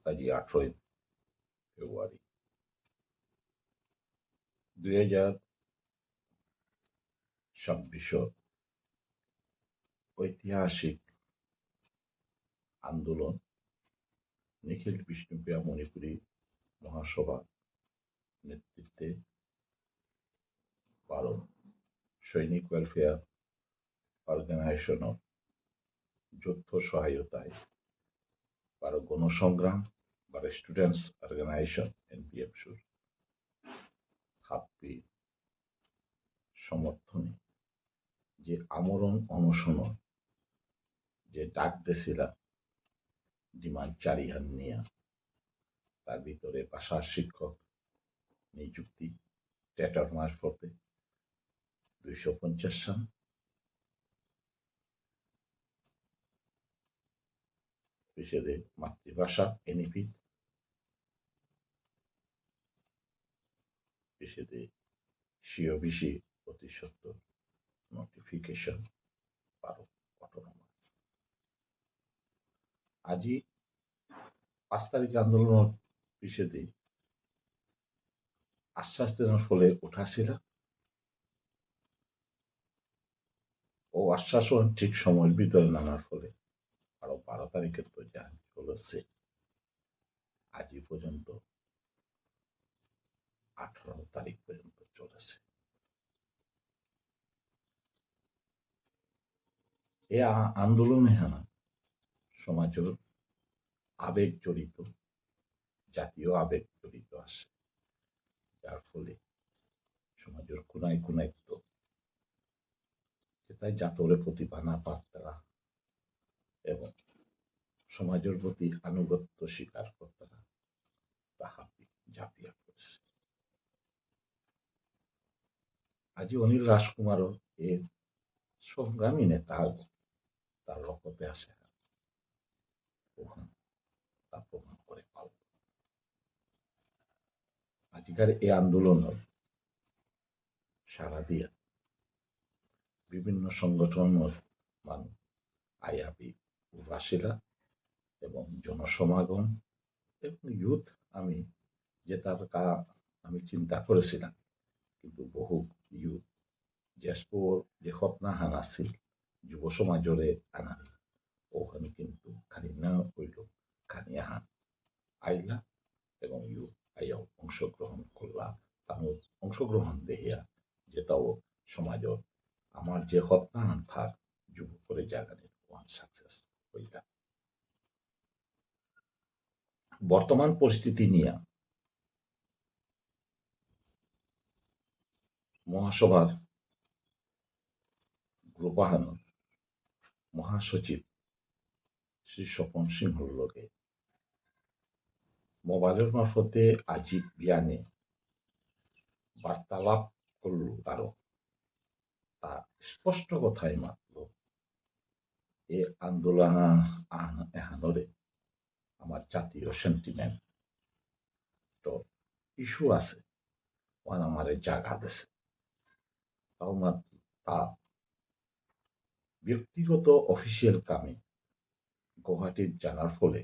আজি 18 ফেব্রুয়ারি 2026 ঐতিহাসিক আন্দোলন নিখিল বিষ্ণুপ্রিয়া মণিপুরী মহাসভা নেতৃত্বে ভারত সৈনিক ওয়েলফেয়ার অর্গানাইজেশনের যৌথ সহায়তায় ভারত গণসংগ্রাম ভারত স্টুডেন্টস অর্গানাইজেশন এনপিএফসুর হাপ্পি সমর্থনে যে আমরণ অনশনের যে ডাক দিয়েছিলা ডিমান্ড চারিহান নিয়া তার ভিতরে ভাষার শিক্ষক নিযুক্তি টেটার মারফতে 250 সাল বিশেষে মাতৃভাষা এনইপি বিশেষে সিওবিসি প্রতিশত নোটিফিকেশন 12 অটোনমাস আজি 5 তারিখ আন্দোলন বিশেষে আশ্বাস দেওয়ার ফলে উঠাছিল ও আশ্বাস ঠিক সময়ের ভিতরে নামার ফলে আরো 12 তারিখের তো যা চলেছে আজি পর্যন্ত 18 তারিখ পর্যন্ত চলেছে এই আন্দোলনে সমাজের আবেগ জড়িত জাতীয় আবেগ জড়িত আছে যার ফলে সমাজের কোনায় কোনায় তো তাই জাতরের প্রতি বানা পাত্তারা এবং সমাজের প্রতি আনুগত্য স্বীকার কর্তারা তাহা ঝাঁপিয়া পড়েছে আজি অনিল রাজকুমারও এর সংগ্রামী নেতা তার রক্তে আসে তা প্রমাণ করে পাল আজিকার এই আন্দোলনের সারা দিয়া বিভিন্ন সংগঠনের মানুষ আইআবি উবাসীরা এবং জনসমাগম এবং ইউথ আমি যে তার আমি চিন্তা করেছিলাম কিন্তু বহু ইউথ জেসপুর যে হতনাহান আছিল যুব সমাজরে আনা ওখানে কিন্তু খালি না হইল খানি আহান আইলা এবং ইউথ আইয়াও অংশগ্রহণ করলা তার অংশগ্রহণ দেহিয়া যেটাও সমাজের আমার যে হতনাহান থাক যুব করে জাগানের ওয়ান সাকসেস হইলা বর্তমান পরিস্থিতি নিয়ে মহাসভার গ্রুপাহানোর মহাসচিব শ্রী স্বপন সিংহর লগে মোবাইলের মারফতে আজিব জ্ঞানে বার্তালাপ করল আরো তা স্পষ্ট কথাই মাত্র এ আন্দোলন এহানরে আমার জাতীয় সেন্টিমেন্ট তো ইস্যু আছে ওয়ান আমারে জায়গা দিছে তাও মাত্র তা ব্যক্তিগত অফিসিয়াল কামে গুয়াহাটির জানার ফলে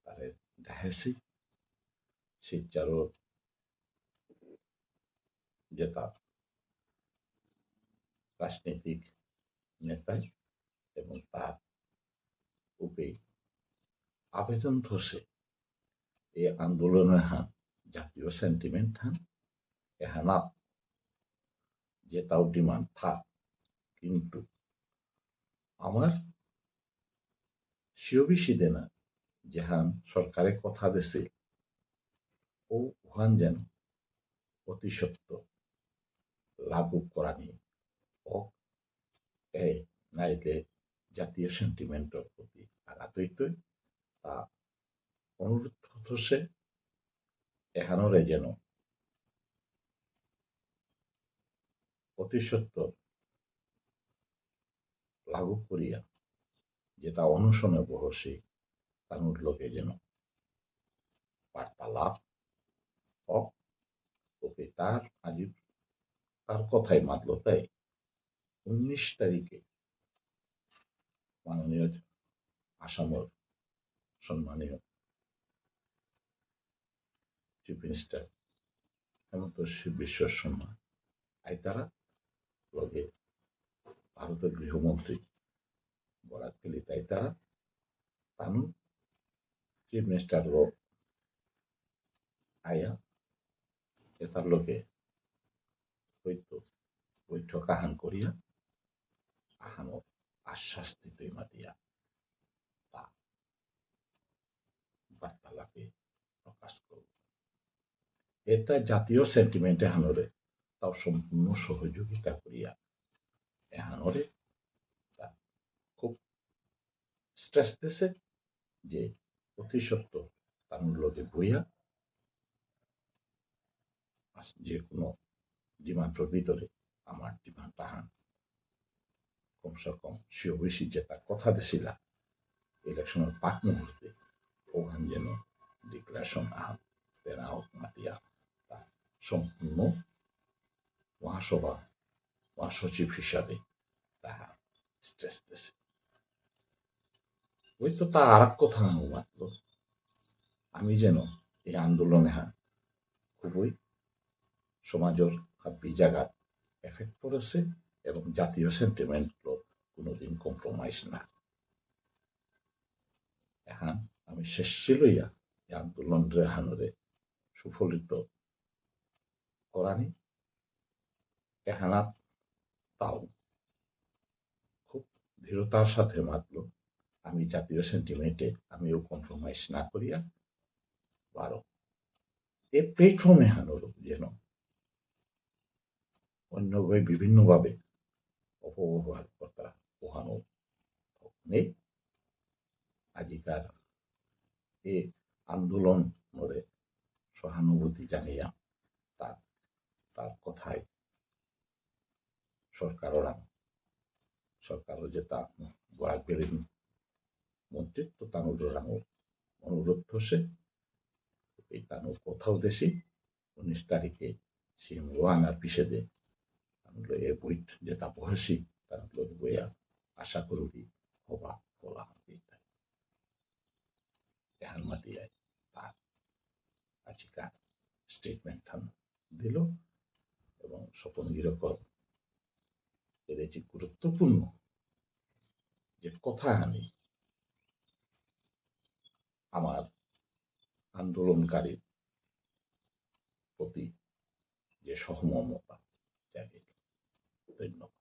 তাদের দেখাইছি শিলচরের যেটা রাজনৈতিক নেতাই এবং তার উপরে আবেদন ধরছে এই আন্দোলনের জাতীয় সেন্টিমেন্ট এহানা যেটাও ডিমান্ড থাক কিন্তু আমার সিওবিসি দেনা যেহান সরকারের কথা দিছে ও ওহান যেন অতি সত্য লাগু করা নিয়ে ও নাইলে জাতীয় সেন্টিমেন্টের প্রতি আঘাত হইতে তা অনুরোধ হচ্ছে এখানরে যেন অতি সত্য লাগু করিয়া যেটা অনুসরণে বহসী তার লোকে যেন বার্তালাপ হোক ওকে তার আজি তার কথাই মাতল তাই 19 তারিখে মাননীয় আসামের সম্মানীয় চিফ মিনিস্টার হেমন্ত বিশ্ব শর্মা আইতারা লগে ভারতের গৃহমন্ত্রী বরাক কেলি তাইতারা তানু চিফ মিনিস্টার আয়া এটার লগে হয়তো বৈঠক আহান করিয়া আহানোর আশ্বাস দিতে মাতিয়া তা বার্তালাপে প্রকাশ করব এটা জাতীয় সেন্টিমেন্টে হানরে তাও সম্পূর্ণ সহযোগিতা করিয়া এহানরে তা খুব স্ট্রেস দিছে যে অতি সত্য তার লগে বইয়া যে কোনো ডিমান্ডের ভিতরে আমার ডিমান্ড আহান কমসে কম সেও বেশি যেটা কথা দিছিলা ইলেকশনের পাক মুহূর্তে ওখান যেন ডিক্লারেশন আহান তেরা হোক মাতিয়া তা সম্পূর্ণ মহাসভা মহাসচিব হিসাবে তাহা স্ট্রেস দিছে ওই তো তা আর এক কথা মাত্র আমি যেন এই আন্দোলনে খুবই সমাজের হাব্বি জায়গাত এফেক্ট পড়েছে এবং জাতীয় সেন্টিমেন্টগুলো কোনোদিন কম্প্রোমাইজ না এখন আমি শেষ লইয়া এই আন্দোলনের হানরে সুফলিত করানি এহানাত তাও খুব দৃঢ়তার সাথে মাতল আমি জাতীয় সেন্টিমেন্টে আমিও কম্প্রোমাইজ না করিয়া বারো এই প্ল্যাটফর্মে হানোর যেন অন্যভাবে বিভিন্নভাবে অপব্যবহার কর্তা ওহানো নেই আজিকার এ আন্দোলন মরে সহানুভূতি জানিয়া তার কথায় সরকারও যে তা বরাক বেলিন মন্ত্রিত্ব তানুর অনুরোধ হচ্ছে এই তানুর কোথাও দেশি 19 তারিখে সিএম রোহানার পিছেদে এ বইট যেটা বয়সী তার বইয়া আশা করি হবা বলা এহান মাতিয়ায় তার আজিকার স্টেটমেন্ট দিল এবং স্বপন গিরকর এর যে গুরুত্বপূর্ণ যে কথা আমি আমার আন্দোলনকারীর প্রতি যে সহমর্মতা জাগে ধন্যবাদ।